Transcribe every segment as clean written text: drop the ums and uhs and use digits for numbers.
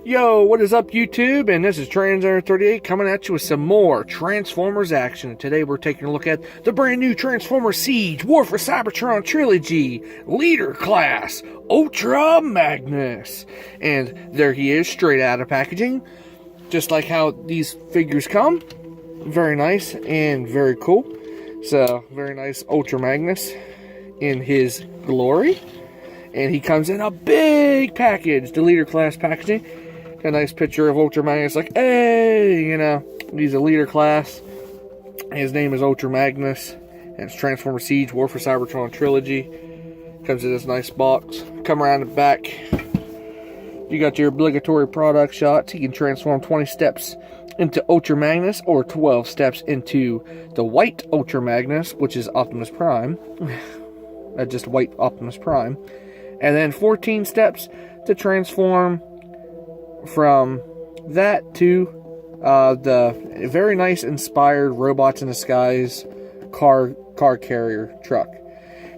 Yo, what is up, YouTube? And this is Trans38 coming at you with some more Transformers action. Today we're taking a look at the brand new Transformers Siege War for Cybertron Trilogy Leader Class Ultra Magnus. And there he is, straight out of packaging. Just like how these figures come. Very nice and very cool. So, very nice Ultra Magnus in his glory. And he comes in a big package, the Leader Class packaging. A nice picture of Ultra Magnus, like, hey, you know, he's a leader class. His name is Ultra Magnus, and it's Transformers Siege War for Cybertron Trilogy. Comes in this nice box. Come around the back. You got your obligatory product shots. You can transform 20 steps into Ultra Magnus, or 12 steps into the white Ultra Magnus, which is Optimus Prime. Just white Optimus Prime. And then 14 steps to transform from that to the very nice inspired Robots in Disguise car carrier truck.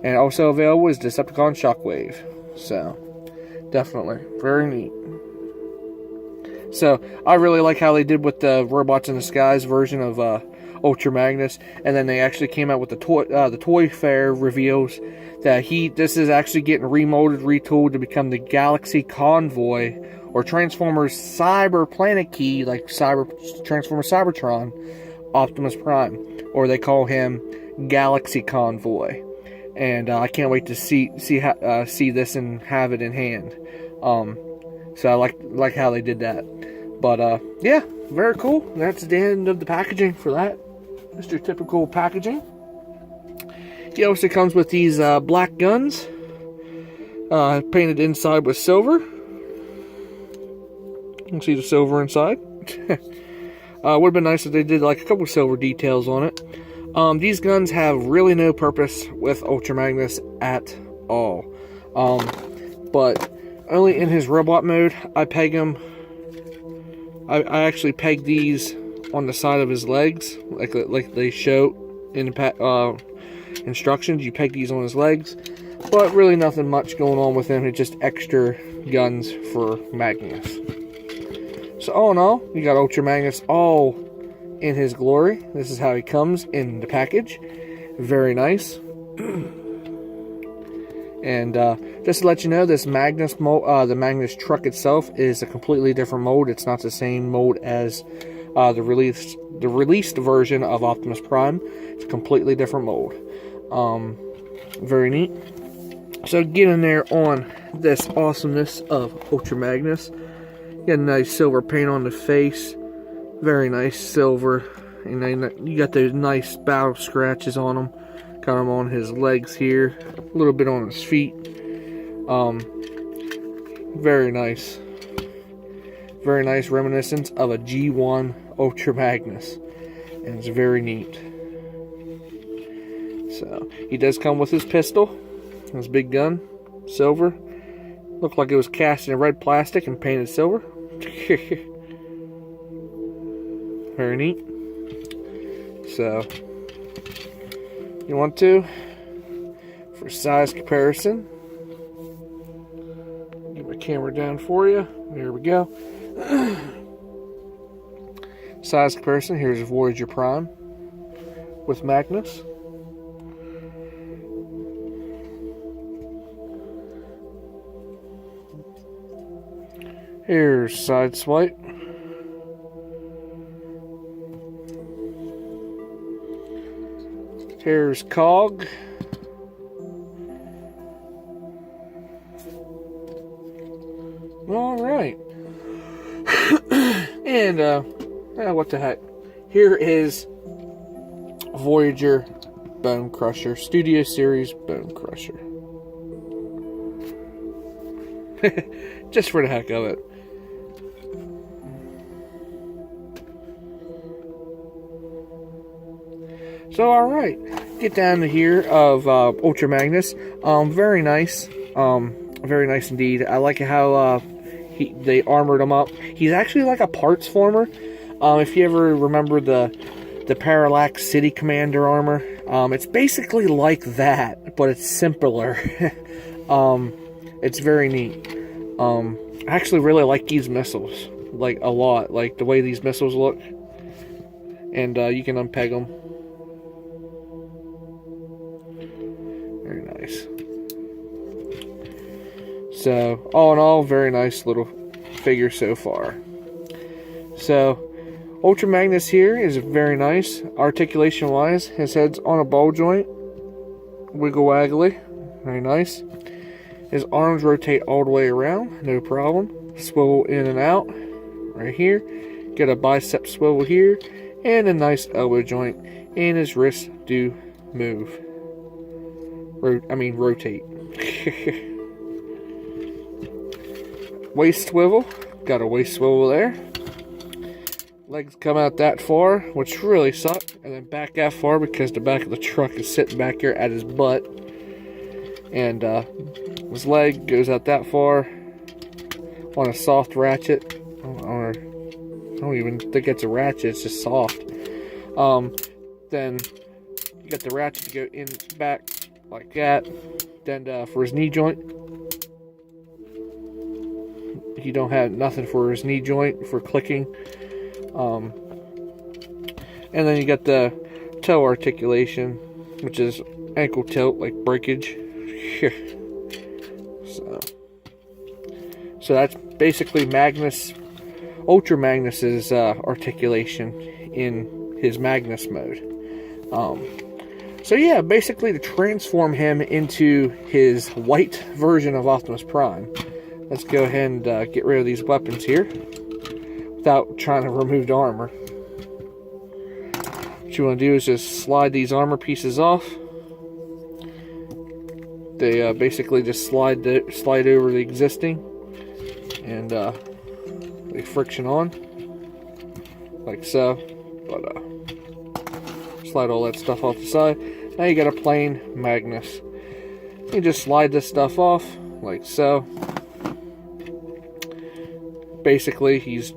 And also available is Decepticon Shockwave. So, definitely. Very neat. So, I really like how they did with the Robots in Disguise version of Ultra Magnus. And then they actually came out with the Toy Fair reveals that this is actually getting remolded, retooled to become the Galaxy Convoy, or Transformers Cyber Planet Key, like Transformers Cybertron, Optimus Prime, or they call him Galaxy Convoy. And I can't wait to see this and have it in hand. So I like how they did that. But yeah, very cool. That's the end of the packaging for that. Just your typical packaging. He also comes with these black guns, painted inside with silver. You can see the silver inside. Would have been nice if they did like a couple silver details on it. These guns have really no purpose with Ultra Magnus at all. But only in his robot mode, I peg him. I actually peg these on the side of his legs, like they show in the instructions. You peg these on his legs, but really nothing much going on with him. It's just extra guns for Magnus. So all in all, you got Ultra Magnus all in his glory. This is how he comes in the package. Very nice. And just to let you know, this Magnus mold, the Magnus truck itself is a completely different mold. It's not the same mold as the released version of Optimus Prime. It's a completely different mold. Very neat. So getting there on this awesomeness of Ultra Magnus. Got a nice silver paint on the face. Very nice silver. And then you got those nice battle scratches on him. Got him on his legs here. A little bit on his feet. Very nice. Very nice reminiscence of a G1 Ultra Magnus. And it's very neat. So, he does come with his pistol. His big gun. Silver. Looked like it was cast in red plastic and painted silver. Very neat. So, you want to, for size comparison, get my camera down for you. There we go. Size comparison. Here's Voyager Prime with Magnus. Here's Sideswipe. Here's Cog. Alright. And, what the heck. Here is Voyager Bone Crusher. Studio Series Bone Crusher. Just for the heck of it. So, alright, get down to here of Ultra Magnus. Very nice. Very nice indeed. I like how they armored him up. He's actually like a parts former. If you ever remember the Parallax City Commander armor, it's basically like that, but it's simpler. It's very neat. I actually really like these missiles, like a lot, like the way these missiles look. And you can unpeg them. Very nice. So, all in all, very nice little figure so far. So, Ultra Magnus here is very nice. Articulation wise, his head's on a ball joint. Wiggle waggly. Very nice. His arms rotate all the way around, no problem. Swivel in and out, right here. Get a bicep swivel here. And a nice elbow joint. And his wrists do move. Rotate. Waist swivel. Got a waist swivel there. Legs come out that far, which really suck. And then back that far because the back of the truck is sitting back here at his butt. And his leg goes out that far on a soft ratchet. I don't even think it's a ratchet, it's just soft. Then you got the ratchet to go in back like that. Then for his knee joint, he don't have nothing for his knee joint for clicking. And then you got the toe articulation, which is ankle tilt, like breakage. So that's basically Ultra Magnus's articulation in his Magnus mode. So yeah, basically to transform him into his white version of Optimus Prime, let's go ahead and get rid of these weapons here without trying to remove the armor. What you want to do is just slide these armor pieces off. They basically just slide over the existing, and they friction on like so. But slide all that stuff off the side. Now you got a plain Magnus. You just slide this stuff off like so. Basically, he's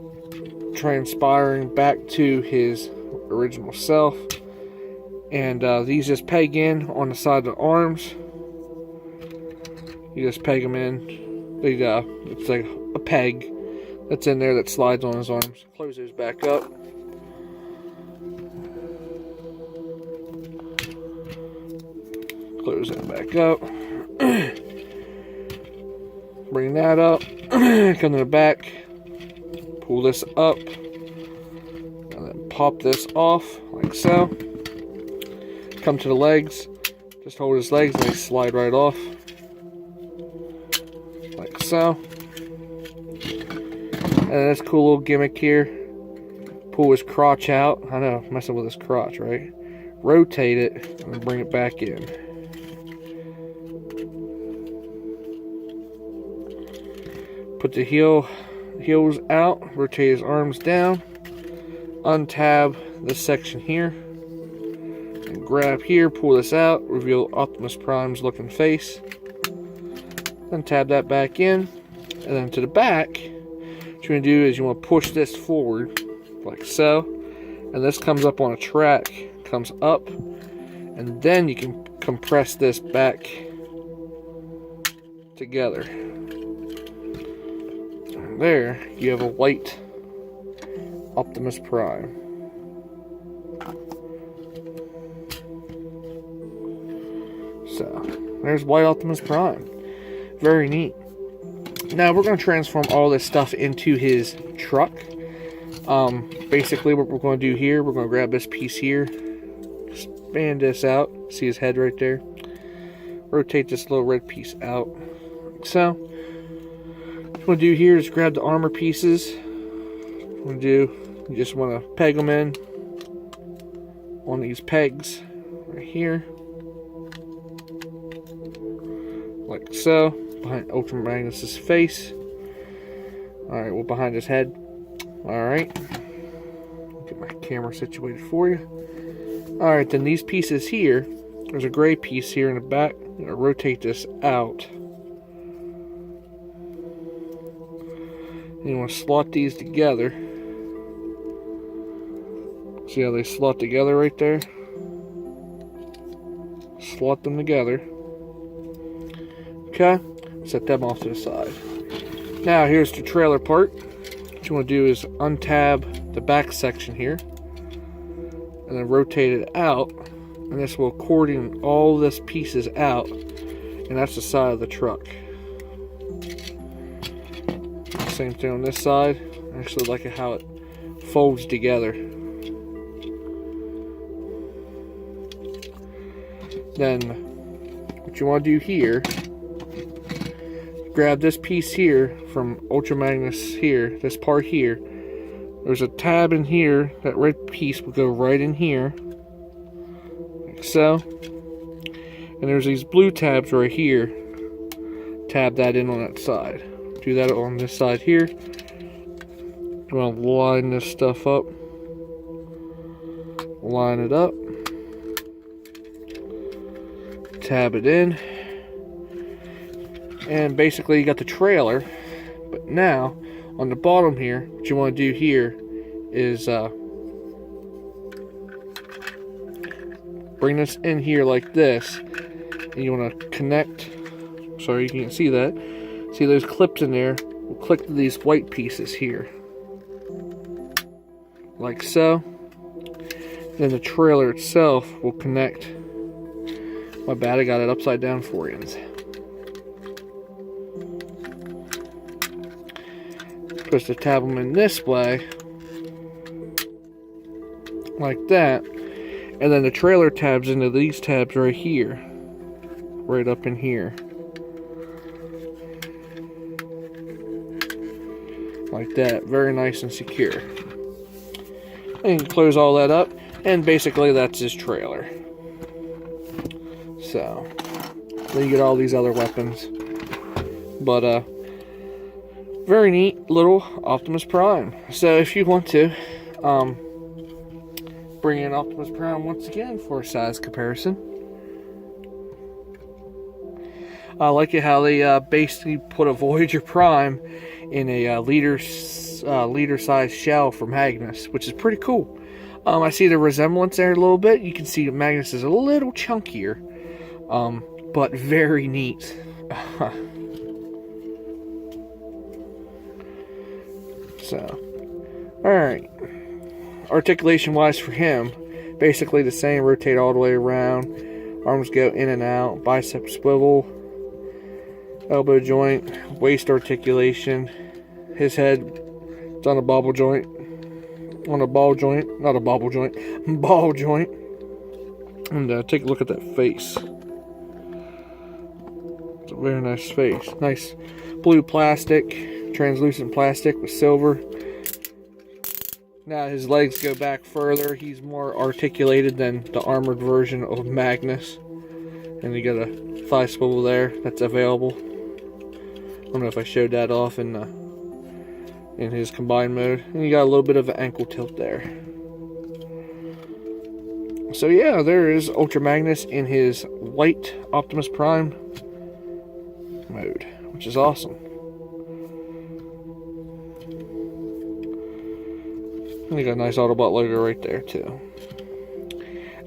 transpiring back to his original self. And these just peg in on the side of the arms. You just peg them in. It's like a peg that's in there that slides on his arms. Close those back up. Close that back up. Bring that up. Come to the back. Pull this up. And then pop this off like so. Come to the legs. Just hold his legs and they slide right off. Like so. And this cool little gimmick here. Pull his crotch out. I know, messing with his crotch, right? Rotate it and bring it back in. Put the heels out. Rotate his arms down. Untab this section here. And grab here. Pull this out. Reveal Optimus Prime's looking face. Then tab that back in. And then to the back, what you're going to do is you want to push this forward like so. And this comes up on a track. Comes up. And then you can compress this back together. And there you have a white Optimus Prime. So, there's white Optimus Prime. Very neat. Now we're going to transform all this stuff into his truck. Basically what we're going to do here, we're going to grab this piece here, expand this out, see his head right there, rotate this little red piece out, like so. What you want to do here is grab the armor pieces. You just want to peg them in on these pegs right here, like so, behind Ultra Magnus's face. Alright, well, behind his head. Alright, get my camera situated for you. Alright, then these pieces here, there's a gray piece here in the back. I'm going to rotate this out. And you want to slot these together. See how they slot together right there? Slot them together. Okay, set them off to the side. Now here's the trailer part. What you want to do is untab the back section here and then rotate it out, and this will accordion all this pieces out, and that's the side of the truck. Same thing on this side. I actually like it how it folds together. Then what you want to do here, grab this piece here from Ultra Magnus here, this part here. There's a tab in here. That red piece will go right in here, like so. And there's these blue tabs right here. Tab that in on that side. Do that on this side here. You want to line this stuff up. Line it up. Tab it in. And basically you got the trailer. But now, on the bottom here, what you want to do here is bring this in here like this. And you want to connect. Sorry, you can't see that. See those clips in there? We'll click to these white pieces here. Like so. Then the trailer itself will connect. My bad, I got it upside down for you. Supposed to tab them in this way, like that, and then the trailer tabs into these tabs right here, right up in here, like that. Very nice and secure. And you can close all that up, and basically that's his trailer. So then you get all these other weapons, but very neat little Optimus Prime. So if you want to bring in Optimus Prime once again for a size comparison, I like it how they basically put a Voyager Prime in a leader size shell for Magnus, which is pretty cool. I see the resemblance there a little bit. You can see Magnus is a little chunkier, but very neat. So, alright. Articulation wise for him, basically the same. Rotate all the way around. Arms go in and out. Bicep swivel. Elbow joint. Waist articulation. His head is on a bobble joint. On a ball joint. Not a bobble joint. Ball joint. And take a look at that face. It's a very nice face. Nice blue plastic. Translucent plastic with silver. Now his legs go back further. He's more articulated than the armored version of Magnus. And you got a thigh swivel there that's available. I don't know if I showed that off in his combined mode. And you got a little bit of an ankle tilt there. So yeah, there is Ultra Magnus in his white Optimus Prime mode, which is awesome. And you got a nice Autobot logo right there too.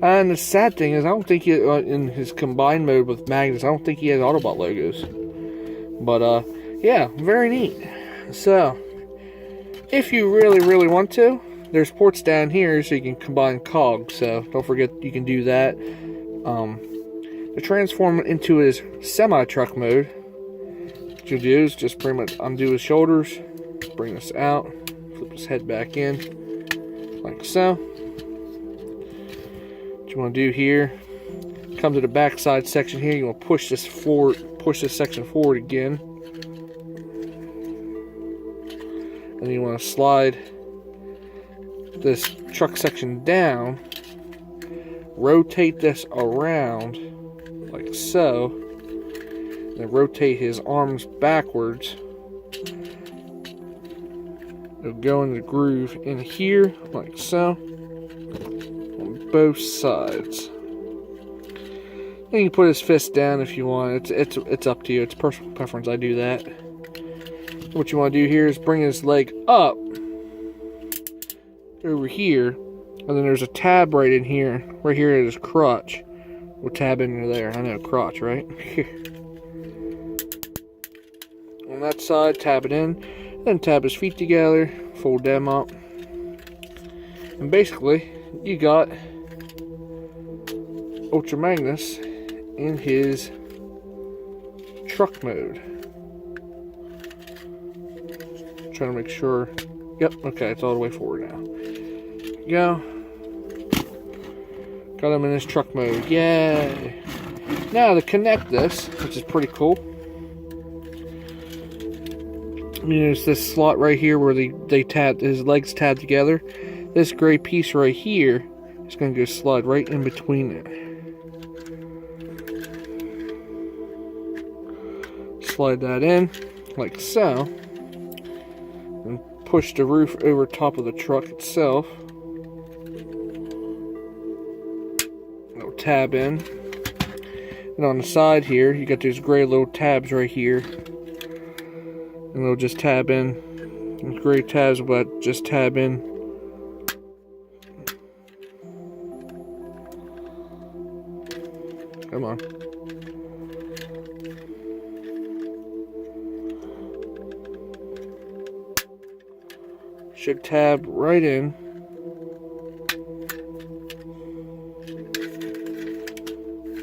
And the sad thing is, I don't think he, in his combined mode with Magnus, I don't think he has Autobot logos. But yeah, very neat. So if you really want to, there's ports down here so you can combine cogs. So don't forget you can do that. To transform it into his semi-truck mode, what you do is just pretty much undo his shoulders, bring this out, flip his head back in. Like so. What you want to do here, come to the back side section here, you want to push this forward, push this section forward again. And then you want to slide this truck section down, rotate this around like so, and then rotate his arms backwards. It'll go in the groove in here, like so, on both sides. And you can put his fist down if you want. It's up to you. It's personal preference. I do that. What you want to do here is bring his leg up over here, and then there's a tab right in here, right here at his crotch. We'll tab into there. I know, crotch, right? And on that side, tab it in, then tab his feet together, fold them up, and basically you got Ultra Magnus in his truck mode. Trying to make sure. Yep, okay, it's all the way forward now. There you go. Got him in his truck mode. Yay! Now to connect this, which is pretty cool. There's this slot right here where they tab his legs tab together. This gray piece right here is going to go slide right in between there. Slide that in like so, and push the roof over top of the truck itself. It'll tab in, and on the side here you got those gray little tabs right here, and they'll just tab in. Those gray tabs will just tab in. Come on. Should tab right in.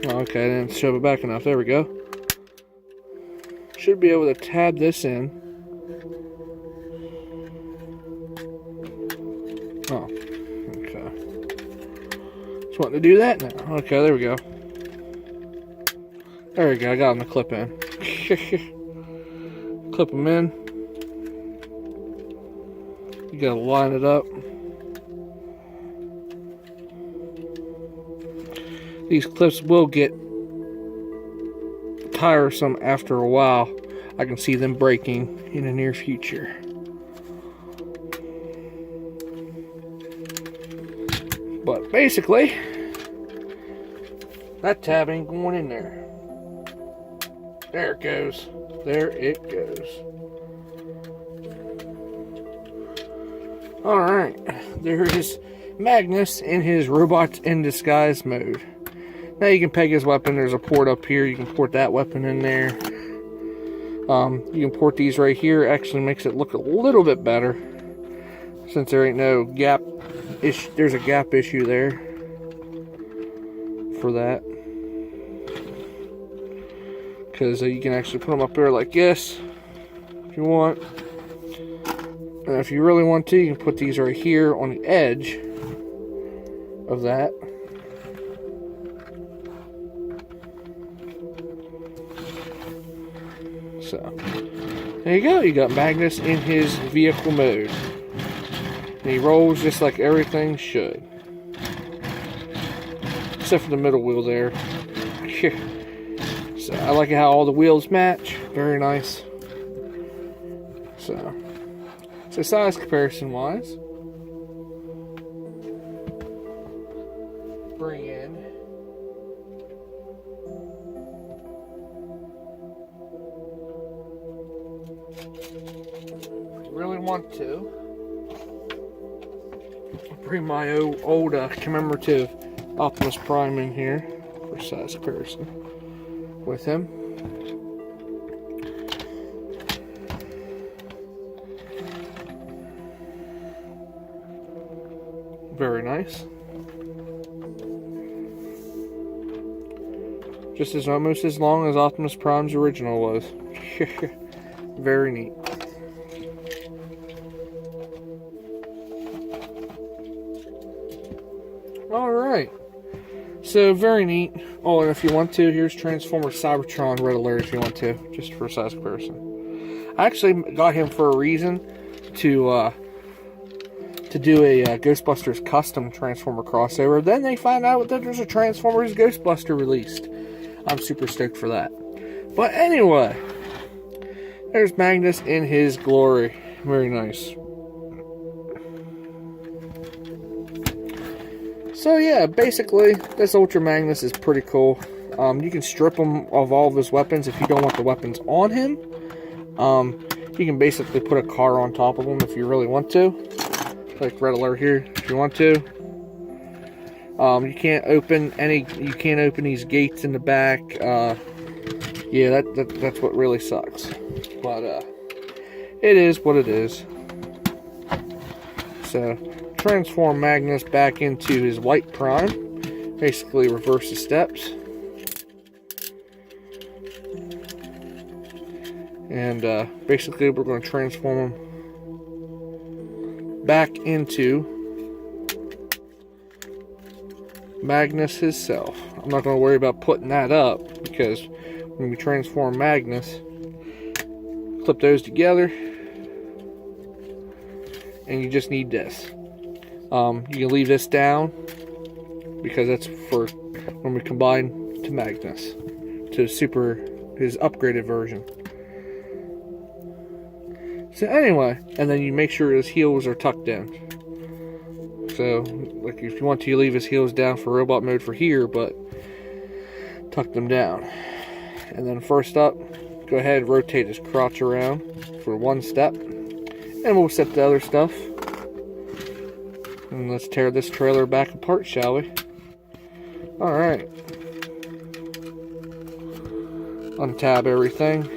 Oh, okay, I didn't shove it back enough. There we go. Should be able to tab this in. Oh, okay. Just wanting to do that now. Okay, there we go. There we go. I got him to clip in. Clip them in. You gotta line it up. These clips will get tiresome after a while. I can see them breaking in the near future. But basically, that tab ain't going in there. There it goes. There it goes. Alright, there is Magnus in his robot in disguise mode. Now you can peg his weapon. There's a port up here. You can port that weapon in there. You can port these right here. Actually makes it look a little bit better, since there ain't no gap issue. There's a gap issue there for that, because you can actually put them up there like this if you want. And if you really want to, you can put these right here on the edge of that. So, there you go. You got Magnus in his vehicle mode. And he rolls just like everything should. Except for the middle wheel there. So, I like how all the wheels match. Very nice. So size comparison wise, bring in really want to bring my old commemorative Optimus Prime in here for size comparison with him. Very nice. Just as almost as long as Optimus Prime's original was. Very neat. Alright. So, very neat. Oh, and if you want to, here's Transformer Cybertron Red Alert if you want to, just for size comparison. I actually got him for a reason to do a Ghostbusters custom Transformer crossover. Then they find out that there's a Transformers Ghostbuster released. I'm super stoked for that. But anyway, there's Magnus in his glory. Very nice. So yeah, basically, this Ultra Magnus is pretty cool. You can strip him of all of his weapons if you don't want the weapons on him. You can basically put a car on top of him if you really want to. Like Red Alert here, if you want to. You can't open these gates in the back. Yeah, that's what really sucks. But it is what it is. So transform Magnus back into his white prime. Basically reverse the steps. And basically we're going to transform him back into Magnus himself. I'm not going to worry about putting that up, because when we transform Magnus, clip those together, and you just need this. You can leave this down, because that's for when we combine to Magnus, to his upgraded version. So anyway, and then you make sure his heels are tucked in. So, like, if you want to, you leave his heels down for robot mode for here, but tuck them down. And then first up, go ahead and rotate his crotch around for one step, and we'll set the other stuff. And let's tear this trailer back apart, shall we? Alright. Untab everything.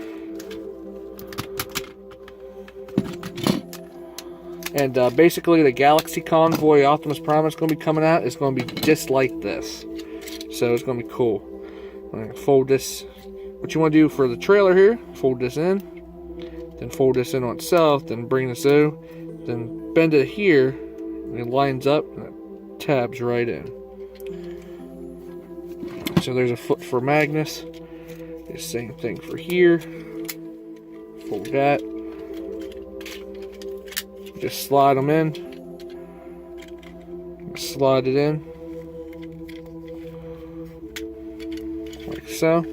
And basically the Galaxy Convoy Optimus Prime is going to be coming out. It's going to be just like this. So it's going to be cool. I'm going to fold this. What you want to do for the trailer here, fold this in. Then fold this in on itself. Then bring this out. Then bend it here. And it lines up. And it tabs right in. So there's a foot for Magnus. The same thing for here. Fold that. Just slide them in. Slide it in. Like so.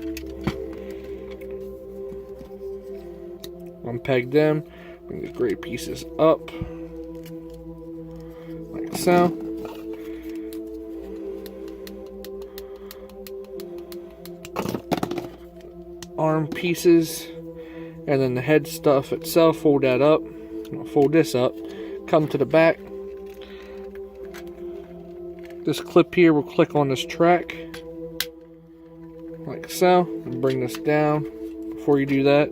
Unpeg them. Bring the gray pieces up. Like so. Arm pieces. And then the head stuff itself, fold that up. I'll fold this up, come to the back. This clip here will click on this track, like so, and bring this down. Before you do that,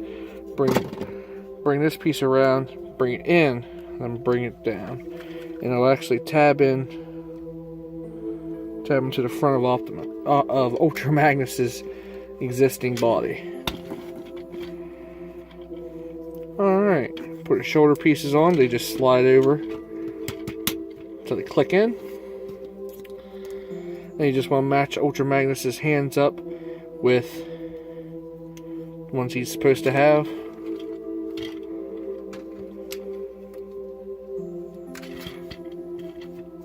bring this piece around, bring it in, and bring it down. And it'll actually tab into the front of Ultra Magnus's existing body. Alright. Put the shoulder pieces on, they just slide over until they click in. And you just want to match Ultra Magnus's hands up with the ones he's supposed to have.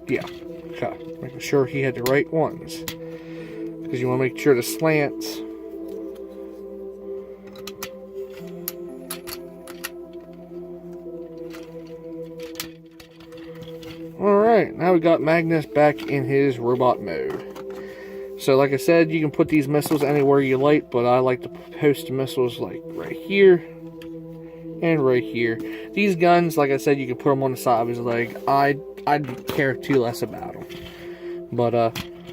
Yeah, okay. Making sure he had the right ones, because you want to make sure the slants Alright, now we got Magnus back in his robot mode. So like I said, you can put these missiles anywhere you like, but I like to post the missiles like right here and right here. These guns, like I said, you can put them on the side of his leg. I'd care too less about them. But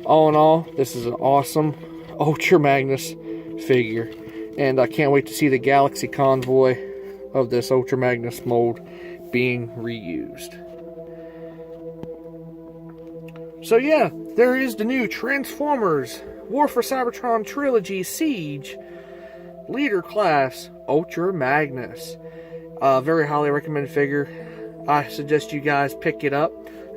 all in all, this is an awesome Ultra Magnus figure. And I can't wait to see the Galaxy Convoy of this Ultra Magnus mold being reused. So yeah, there is the new Transformers War for Cybertron Trilogy Siege Leader Class Ultra Magnus. Very highly recommended figure. I suggest you guys pick it up.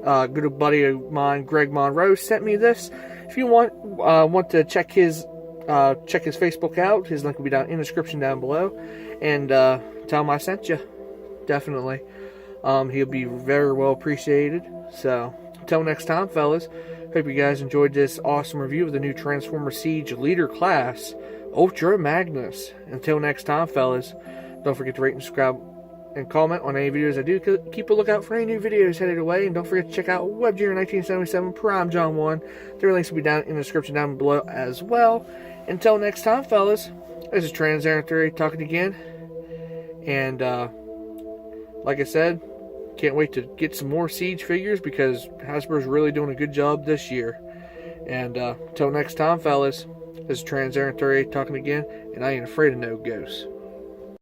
Good buddy of mine, Greg Monroe, sent me this. If you want to check his Facebook out, his link will be down in the description down below. And tell him I sent you. Definitely. He'll be very well appreciated. So until next time, fellas, hope you guys enjoyed this awesome review of the new Transformer Siege Leader Class Ultra Magnus. Until next time, fellas, don't forget to rate and subscribe and comment on any videos I do. Keep a lookout for any new videos headed away, and don't forget to check out WebGear 1977 Prime John 1. Their links will be down in the description down below as well. Until next time, fellas, this is Trans-Aaron talking again, and like I said, can't wait to get some more Siege figures, because Hasbro's really doing a good job this year. And until next time, fellas, This is Trans Aaron 38 talking again, and I ain't afraid of no ghosts.